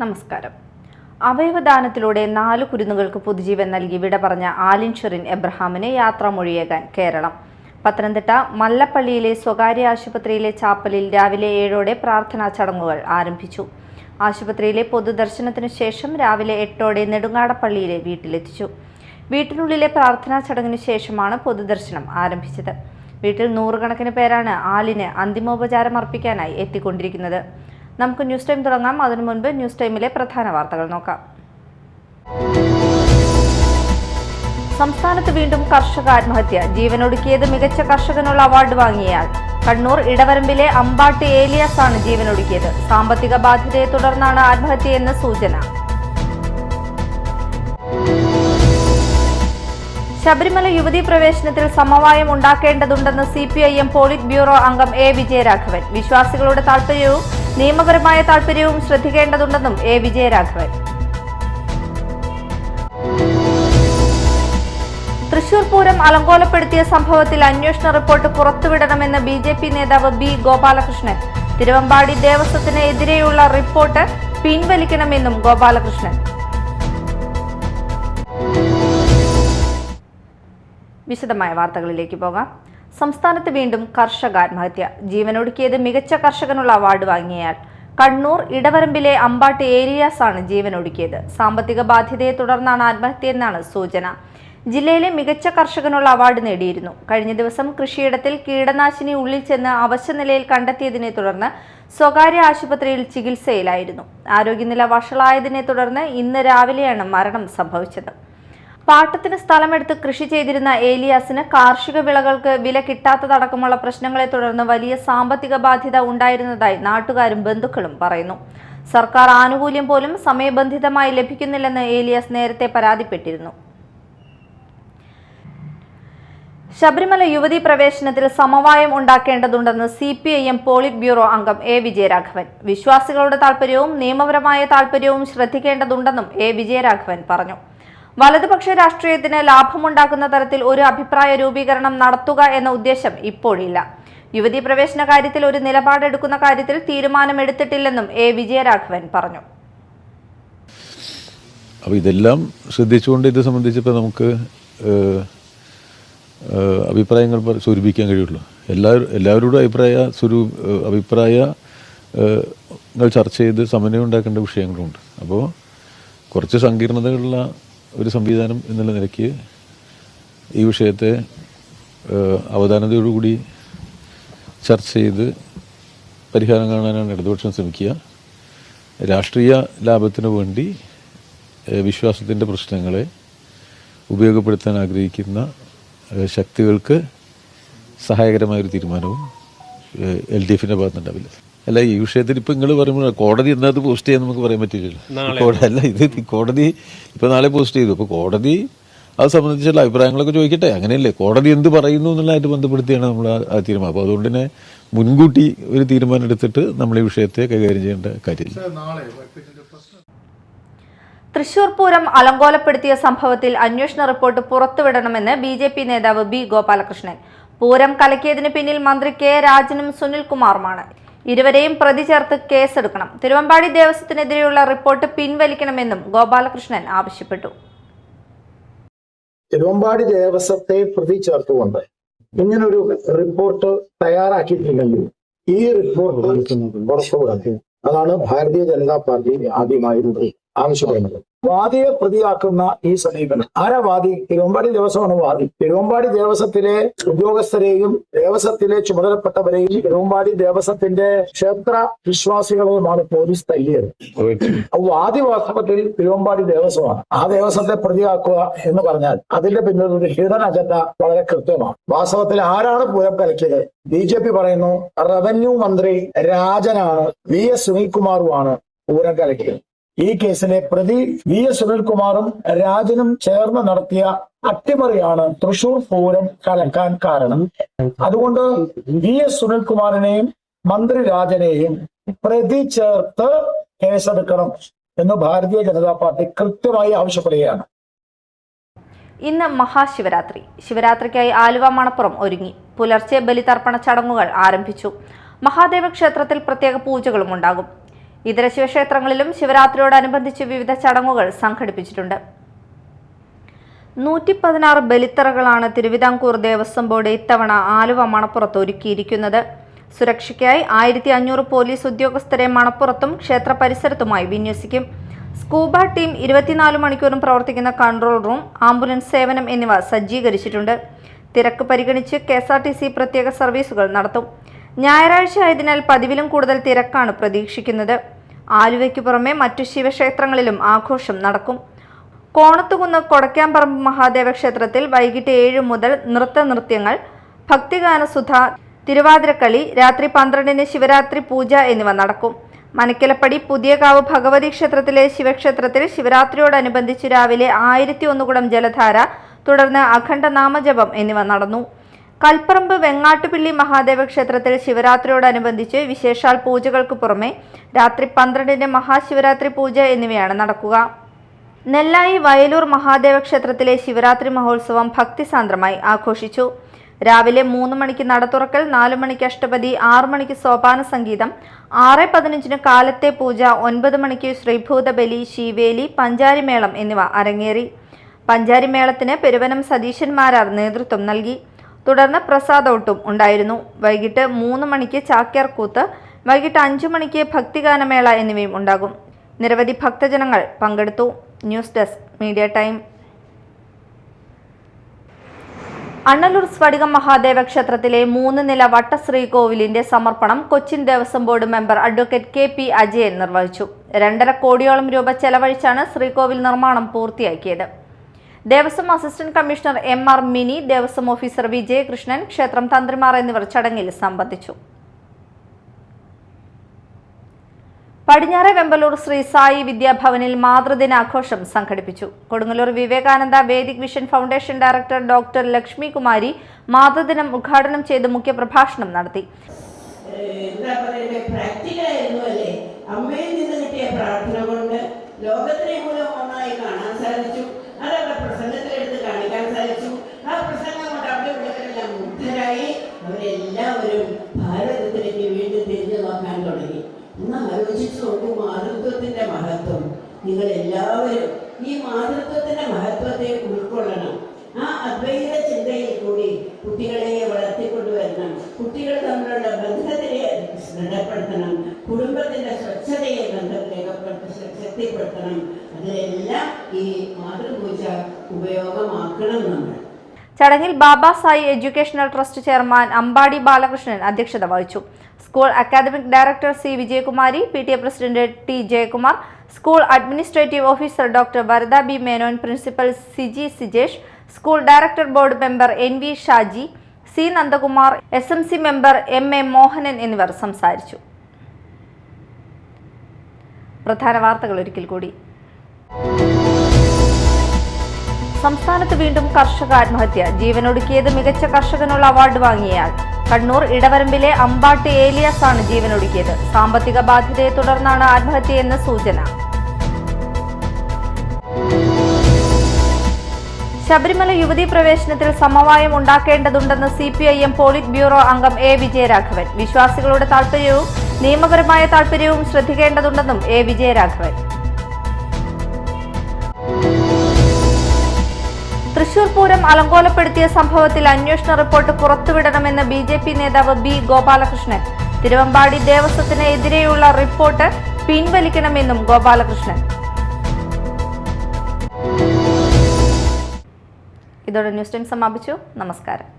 നമസ്കാരം. അവയവദാനത്തിലൂടെ 4 കുരുന്നുകൾക്ക് പുതുജീവൻ നൽകി വിട പറഞ്ഞ ആലിൻ ഷെറിൻ എബ്രഹാമിനെ യാത്രാമൊഴിയേകാൻ കേരളം. പത്തനംതിട്ട മല്ലപ്പള്ളിയിലെ സ്വകാര്യ ആശുപത്രിയിലെ ചാപ്പലിൽ രാവിലെ 7ഓടെ പ്രാർത്ഥനാ ചടങ്ങുകൾ ആരംഭിച്ചു. ആശുപത്രിയിലെ പൊതുദർശനത്തിനു ശേഷം രാവിലെ 8ഓടെ നെടുങ്ങാടപ്പള്ളിയിലെ വീട്ടിലെത്തിച്ചു. വീട്ടിനുള്ളിലെ പ്രാർത്ഥനാ ചടങ്ങിനു ശേഷമാണ് പൊതുദർശനം ആരംഭിച്ചത്. വീട്ടിൽ നൂറുകണക്കിന് പേരാണ് ആലിന് അന്തിമോപചാരം അർപ്പിക്കാനായി എത്തിക്കൊണ്ടിരിക്കുന്നത്. നമുക്ക് ന്യൂസ് ടൈം തുടങ്ങാം. അതിനു മുൻപ് ന്യൂസ് ടൈമിലെ പ്രധാന വാർത്തകൾ നോക്കാം. സംസ്ഥാനത്ത് വീണ്ടും കർഷക ആത്മഹത്യ. ജീവനൊടുക്കിയത് മികച്ച കർഷകനുള്ള അവാർഡ് വാങ്ങിയയാൾ. കണ്ണൂർ ഇടവരമ്പിലെ അമ്പാട്ട് ഏലിയാസ് ആണ് ജീവനൊടുക്കിയത്. സാമ്പത്തിക ബാധ്യതയെ തുടർന്നാണ് ആത്മഹത്യയെന്ന് സൂചന. ശബരിമല യുവതീ പ്രവേശനത്തിൽ സമവായം ഉണ്ടാക്കേണ്ടതുണ്ടെന്ന് CPIM പോളിറ്റ് ബ്യൂറോ അംഗം A. വിജയരാഘവൻ. വിശ്വാസികളുടെ താൽപര്യവും നിയമപരമായ താൽപര്യവും ശ്രദ്ധിക്കേണ്ടതുണ്ടെന്നും A. വിജയരാഘവൻ. തൃശൂർ പൂരം അലങ്കോലപ്പെടുത്തിയ സംഭവത്തിൽ അന്വേഷണ റിപ്പോർട്ട് പുറത്തുവിടണമെന്ന് BJP നേതാവ് B. ഗോപാലകൃഷ്ണൻ. തിരുവമ്പാടി ദേവസ്വത്തിന് എതിരെയുള്ള റിപ്പോർട്ട് പിൻവലിക്കണമെന്നും ഗോപാലകൃഷ്ണൻ. വിശദമായ വാർത്തകളിലേക്ക് പോകാം. സംസ്ഥാനത്ത് വീണ്ടും കർഷക ആത്മഹത്യ. ജീവനൊടുക്കിയത് മികച്ച കർഷകനുള്ള അവാർഡ് വാങ്ങിയയാൾ. കണ്ണൂർ ഇടവരമ്പിലെ അമ്പാട്ട് ഏലിയാസ് ആണ് ജീവനൊടുക്കിയത്. സാമ്പത്തിക ബാധ്യതയെ തുടർന്നാണ് ആത്മഹത്യയെന്നാണ് സൂചന. ജില്ലയിലെ മികച്ച കർഷകനുള്ള അവാർഡ് നേടിയിരുന്നു. കഴിഞ്ഞ ദിവസം കൃഷിയിടത്തിൽ കീടനാശിനി ഉള്ളിൽ ചെന്ന് അവശനിലയിൽ കണ്ടെത്തിയതിനെ തുടർന്ന് സ്വകാര്യ ആശുപത്രിയിൽ ചികിത്സയിലായിരുന്നു. ആരോഗ്യനില വഷളായതിനെ തുടർന്ന് ഇന്ന് രാവിലെയാണ് മരണം സംഭവിച്ചത്. പാട്ടത്തിന് സ്ഥലമെടുത്ത് കൃഷി ചെയ്തിരുന്ന ഏലിയാസിന് കാർഷിക വിളകൾക്ക് വില കിട്ടാത്തതടക്കമുള്ള പ്രശ്നങ്ങളെ തുടർന്ന് വലിയ സാമ്പത്തിക ബാധ്യത ഉണ്ടായിരുന്നതായി നാട്ടുകാരും ബന്ധുക്കളും പറയുന്നു. സർക്കാർ ആനുകൂല്യം പോലും സമയബന്ധിതമായി ലഭിക്കുന്നില്ലെന്ന് ഏലിയാസ് നേരത്തെ പരാതിപ്പെട്ടിരുന്നു. ശബരിമല യുവതീ പ്രവേശനത്തിൽ സമവായം ഉണ്ടാക്കേണ്ടതുണ്ടെന്ന് CPIM പോളിറ്റ് ബ്യൂറോ അംഗം A. വിജയരാഘവൻ. വിശ്വാസികളുടെ താൽപര്യവും നിയമപരമായ താൽപര്യവും ശ്രദ്ധിക്കേണ്ടതുണ്ടെന്നും A. വിജയരാഘവൻ പറഞ്ഞു. വലതുപക്ഷ രാഷ്ട്രീയത്തിന് ലാഭമുണ്ടാക്കുന്ന തരത്തിൽ ഒരു അഭിപ്രായ രൂപീകരണം നടത്തുക എന്ന ഉദ്ദേശം ഇപ്പോഴില്ല. യുവതീ പ്രവേശന കാര്യത്തിൽ ഒരു നിലപാടെടുക്കുന്ന കാര്യത്തിൽ തീരുമാനമെടുത്തിട്ടില്ലെന്നും A. വിജയരാഘവൻ പറഞ്ഞു. അപ്പോൾ ഇതെല്ലാം ശ്രദ്ധിച്ചുകൊണ്ട് ഇത് സംബന്ധിച്ചപ്പോൾ നമുക്ക് അഭിപ്രായങ്ങൾ സ്വരൂപിക്കാൻ കഴിയുള്ളൂ. എല്ലാവരോടും അഭിപ്രായങ്ങൾ ചർച്ച ചെയ്ത് സമന്വയം ഉണ്ടാക്കേണ്ട വിഷയങ്ങളുണ്ട്. അപ്പോൾ കുറച്ച് സങ്കീർണതകളുള്ള ഒരു സംവിധാനം എന്നുള്ള നിലയ്ക്ക് ഈ വിഷയത്തെ അവധാനതയോടുകൂടി ചർച്ച ചെയ്ത് പരിഹാരം കാണാനാണ് ഇടതുപക്ഷം ശ്രമിക്കുക. രാഷ്ട്രീയ ലാഭത്തിനു വേണ്ടി വിശ്വാസത്തിൻ്റെ പ്രശ്നങ്ങളെ ഉപയോഗപ്പെടുത്താൻ ആഗ്രഹിക്കുന്ന ശക്തികൾക്ക് സഹായകരമായൊരു തീരുമാനവും LDFിൻ്റെ ഭാഗത്തുനിന്നുണ്ടാവില്ല. അല്ല, ഈ വിഷയത്തിൽ ഇപ്പം നിങ്ങൾ പറയുമ്പോൾ കോടതി എന്നാ അത് പോസ്റ്റ് ചെയ്യാൻ നമുക്ക് പറയാൻ പറ്റില്ലല്ലോ. അല്ല, ഇത് കോടതി ഇപ്പം നാളെ പോസ്റ്റ് ചെയ്തു. അപ്പോൾ കോടതി അത് സംബന്ധിച്ചുള്ള അഭിപ്രായങ്ങളൊക്കെ ചോദിക്കട്ടെ. അങ്ങനെയല്ലേ കോടതി എന്ത് പറയുന്നു എന്നുള്ളതായിട്ട് ബന്ധപ്പെടുത്തിയാണ് നമ്മൾ ആ തീരുമാനം. അപ്പോൾ അതുകൊണ്ട് തന്നെ മുൻകൂട്ടി ഒരു തീരുമാനം എടുത്തിട്ട് നമ്മൾ ഈ വിഷയത്തെ കൈകാര്യം ചെയ്യേണ്ട കാര്യമില്ല. തൃശൂർ പൂരം അലങ്കോലപ്പെടുത്തിയ സംഭവത്തിൽ അന്വേഷണ റിപ്പോർട്ട് പുറത്തുവിടണമെന്ന് BJP നേതാവ് B. ഗോപാലകൃഷ്ണൻ. പൂരം കലക്കിയതിന് പിന്നിൽ മന്ത്രി K. രാജനും സുനിൽകുമാറുമാണ്. ഇരുവരെയും പ്രതി ചേർത്ത് കേസെടുക്കണം. തിരുവമ്പാടി ദേവസ്വത്തിനെതിരെയുള്ള റിപ്പോർട്ട് പിൻവലിക്കണമെന്നും ഗോപാലകൃഷ്ണൻ ആവശ്യപ്പെട്ടു. തിരുവമ്പാടി ദേവസ്വത്തെ പ്രതി ചേർത്തുകൊണ്ട് ഇങ്ങനൊരു റിപ്പോർട്ട് തയ്യാറാക്കിയിട്ടില്ലെങ്കിൽ ഈ റിപ്പോർട്ട് പുറത്തുവിടണം. അതാണ് ഭാരതീയ ജനതാ പാർട്ടി ആദ്യമായി ആവശ്യപ്പെടുന്നത്. വാദിയെ പ്രതിയാക്കുന്ന ഈ സമീപനം, ആരാ വാദി? തിരുവമ്പാടി ദേവസ്വമാണ് വാദി. തിരുവമ്പാടി ദേവസ്വത്തിലെ ഉദ്യോഗസ്ഥരെയും ദേവസ്വത്തിലെ ചുമതലപ്പെട്ടവരെയും തിരുവമ്പാടി ദേവസ്വത്തിന്റെ ക്ഷേത്ര വിശ്വാസികളെയുമാണ് പോലീസ് തല്ലിയത്. വാദി വാസ്തവത്തിൽ തിരുവമ്പാടി ദേവസ്വമാണ്. ആ ദേവസ്വത്തെ പ്രതിയാക്കുക എന്ന് പറഞ്ഞാൽ അതിന്റെ പിന്നിൽ ഒരു ഹിഡൻ അജണ്ട വളരെ കൃത്യമാണ്. വാസ്തവത്തിൽ ആരാണ് പൂരം കലക്കിയത്? BJP പറയുന്നു റവന്യൂ മന്ത്രി രാജനാണ്, VS സുനിൽകുമാറുമാണ് പൂരം കലക്കിയത്. ഈ കേസിലെ പ്രതി VS സുനിൽകുമാറും രാജനും ചേർന്ന് നടത്തിയ അട്ടിമറിയാണ് തൃശൂർ പൂരം കലക്കാൻ കാരണം. അതുകൊണ്ട് VS സുനിൽകുമാറിനെയും മന്ത്രി രാജനെയും പ്രതി ചേർത്ത് കേസെടുക്കണം എന്ന് ഭാരതീയ ജനതാ പാർട്ടി കൃത്യമായി ആവശ്യപ്പെടുകയാണ്. ഇന്ന് മഹാശിവരാത്രി. ശിവരാത്രിക്കായി ആലുവ മണപ്പുറം ഒരുങ്ങി. പുലർച്ചെ ബലിതർപ്പണ ചടങ്ങുകൾ ആരംഭിച്ചു. മഹാദേവ ക്ഷേത്രത്തിൽ പ്രത്യേക പൂജകളും ഉണ്ടാകും. ഇതര ശിവക്ഷേത്രങ്ങളിലും ശിവരാത്രിയോടനുബന്ധിച്ച് വിവിധ ചടങ്ങുകൾ സംഘടിപ്പിച്ചിട്ടുണ്ട്. 116 ബലിത്തറകളാണ് തിരുവിതാംകൂർ ദേവസ്വം ബോർഡ് ഇത്തവണ ആലുവ മണപ്പുറത്ത് ഒരുക്കിയിരിക്കുന്നത്. സുരക്ഷയ്ക്കായി 1500 പോലീസ് ഉദ്യോഗസ്ഥരെ മണപ്പുറത്തും ക്ഷേത്ര പരിസരത്തുമായി വിന്യസിക്കും. സ്കൂബ ടീം 24 മണിക്കൂറും പ്രവർത്തിക്കുന്ന കൺട്രോൾ റൂം, ആംബുലൻസ് സേവനം എന്നിവ സജ്ജീകരിച്ചിട്ടുണ്ട്. തിരക്ക് പരിഗണിച്ച് KSRTC പ്രത്യേക സർവീസുകൾ നടത്തും. ഞായറാഴ്ച ആയതിനാൽ പതിവിലും കൂടുതൽ തിരക്കാണ് പ്രതീക്ഷിക്കുന്നത്. ആലുവയ്ക്ക് പുറമെ മറ്റു ശിവക്ഷേത്രങ്ങളിലും ആഘോഷം നടക്കും. കോണത്തുകുന്ന് കൊടക്കാമ്പറമ്പ് മഹാദേവ ക്ഷേത്രത്തിൽ വൈകിട്ട് 7 മുതൽ നൃത്തനൃത്യങ്ങൾ, ഭക്തിഗാനസുധ, തിരുവാതിരക്കളി, രാത്രി 12-ന് ശിവരാത്രി പൂജ എന്നിവ നടക്കും. മനക്കലപ്പടി പുതിയകാവ് ഭഗവതി ക്ഷേത്രത്തിലെ ശിവക്ഷേത്രത്തിൽ ശിവരാത്രിയോടനുബന്ധിച്ച് രാവിലെ 1001 കുടം ജലധാര, തുടർന്ന് അഖണ്ഡ നാമജപം എന്നിവ നടന്നു. കൽപ്പറമ്പ് വെങ്ങാട്ടുപിള്ളി മഹാദേവ ക്ഷേത്രത്തിൽ ശിവരാത്രിയോടനുബന്ധിച്ച് വിശേഷാൽ പൂജകൾക്ക് പുറമെ രാത്രി 12-ന് മഹാശിവരാത്രി പൂജ എന്നിവയാണ് നടക്കുക. നെല്ലായി വയലൂർ മഹാദേവ ക്ഷേത്രത്തിലെ ശിവരാത്രി മഹോത്സവം ഭക്തിസാന്ദ്രമായി ആഘോഷിച്ചു. രാവിലെ 3 മണിക്ക് നട തുറക്കൽ, 4 മണിക്ക് അഷ്ടപതി, 6 മണിക്ക് സോപാന സംഗീതം, 6:15-ന് കാലത്തെ പൂജ, 9 മണിക്ക് ശ്രീഭൂതബലി, ശീവേലി, പഞ്ചാരിമേളം എന്നിവ അരങ്ങേറി. പഞ്ചാരിമേളത്തിന് പെരുവനം സതീശന്മാരാർ നേതൃത്വം നൽകി. തുടർന്ന് പ്രസാദോട്ടും ഉണ്ടായിരുന്നു. വൈകിട്ട് 3 മണിക്ക് ചാക്യാർകൂത്ത്, വൈകിട്ട് 5 മണിക്ക് ഭക്തിഗാനമേള എന്നിവയും ഉണ്ടാകും. നിരവധി ഭക്തജനങ്ങൾ പങ്കെടുത്തു. News desk media time. Annallur സ്ഫടികം മഹാദേവ ക്ഷേത്രത്തിലെ 3 നില വട്ടശ്രീകോവിലിന്റെ സമർപ്പണം Cochin Devaswom board member advocate KP Ajayan നിർവഹിച്ചു. 2.5 കോടിയോളം രൂപ ചെലവഴിച്ചാണ് ശ്രീകോവിൽ നിർമ്മാണം പൂർത്തിയാക്കിയത്. Devaswom assistant commissioner MR Mini, Devaswom officer Vijayakrishnan, ക്ഷേത്രം തന്ത്രിമാർ എന്നിവർ ചടങ്ങിൽ സംബന്ധിച്ചു. പടിഞ്ഞാറെ വെമ്പലൂർ ശ്രീ സായി വിദ്യാഭവനിൽ മാതൃദിനാഘോഷം സംഘടിപ്പിച്ചു. Kodungallur Vivekananda Vedic vision foundation director doctor Lakshmi Kumari മാതൃദിനം ഉദ്ഘാടനം ചെയ്ത് മുഖ്യപ്രഭാഷണം നടത്തി. ലോകത്തിനെ മൂലം ഒന്നായി കാണാൻ സാധിച്ചു. അതവരുടെ പ്രസംഗത്തിലെടുത്ത് കാണിക്കാൻ സാധിച്ചു. ആ പ്രസംഗം കൊണ്ട് അവിടെ ഉള്ളവരെല്ലാം മുഗ്ധരായി. അവരെല്ലാവരും ഭാരതത്തിലേക്ക് വീണ്ടും തിരിഞ്ഞു നോക്കാൻ തുടങ്ങി. ഒന്ന് ആലോചിച്ചു നോക്കൂ, മാതൃത്വത്തിന്റെ മഹത്വം. നിങ്ങൾ എല്ലാവരും ഈ മാതൃത്വത്തിന്റെ മഹത്വത്തെ ഉൾക്കൊള്ളണം. ആ അദ്വൈത ചിന്തയിൽ കൂടി കുട്ടികളെ വളർത്തിക്കൊണ്ടുവരണം. കുട്ടികൾ തമ്മിലുള്ള ബന്ധത്തിനെ ദൃഢപ്പെടുത്തണം. കുടുംബത്തിന്റെ സ്വച്ഛതയെ ശക്തിപ്പെടുത്തണം. അതിലെല്ലാം ഈ മാതൃപൂജ ഉപയോഗമാക്കണം നമ്മൾ. ചടങ്ങിൽ Baba Sai educational trust chairman Ambadi Balakrishnan അധ്യക്ഷത വഹിച്ചു. School academic director C Vijayakumari, PTA president T Jayakumar, school administrative officer doctor Varada B Menon, principal Siji Sijesh, school director board member NV Shaji, C Nandakumar, SMC member MA Mohanan എന്നിവർ സംസാരിച്ചു. പ്രധാന വാർത്തകൾ ഒരിക്കൽ കൂടി. സംസ്ഥാനത്ത് വീണ്ടും കർഷക ആത്മഹത്യ. ജീവനൊടുക്കിയത് മികച്ച കർഷകനുള്ള അവാർഡ് വാങ്ങിയയാൾ. കണ്ണൂർ ഇടവരമ്പിലെ അമ്പാട്ട് ഏലിയാസ് ആണ് ജീവനൊടുക്കിയത്. സാമ്പത്തിക ബാധ്യതയെ തുടർന്നാണ് ആത്മഹത്യയെന്ന് സൂചന. ശബരിമല യുവതീ പ്രവേശനത്തിൽ സമവായം ഉണ്ടാക്കേണ്ടതുണ്ടെന്ന് CPIM പോളിറ്റ് ബ്യൂറോ അംഗം A വിജയരാഘവൻ. വിശ്വാസികളുടെ താൽപര്യവും നിയമപരമായ താൽപര്യവും ശ്രദ്ധിക്കേണ്ടതുണ്ടെന്നും A വിജയരാഘവൻ. തൃശൂർ പൂരം അലങ്കോലപ്പെടുത്തിയ സംഭവത്തിൽ അന്വേഷണ റിപ്പോർട്ട് പുറത്തുവിടണമെന്ന് BJP നേതാവ് B ഗോപാലകൃഷ്ണൻ. തിരുവമ്പാടി ദേവസ്വത്തിന് എതിരെയുള്ള റിപ്പോർട്ട് പിൻവലിക്കണമെന്നും ഗോപാലകൃഷ്ണൻ. ഇതോടെ ന്യൂസ് ടൈം സമാപിച്ചു. നമസ്കാരം.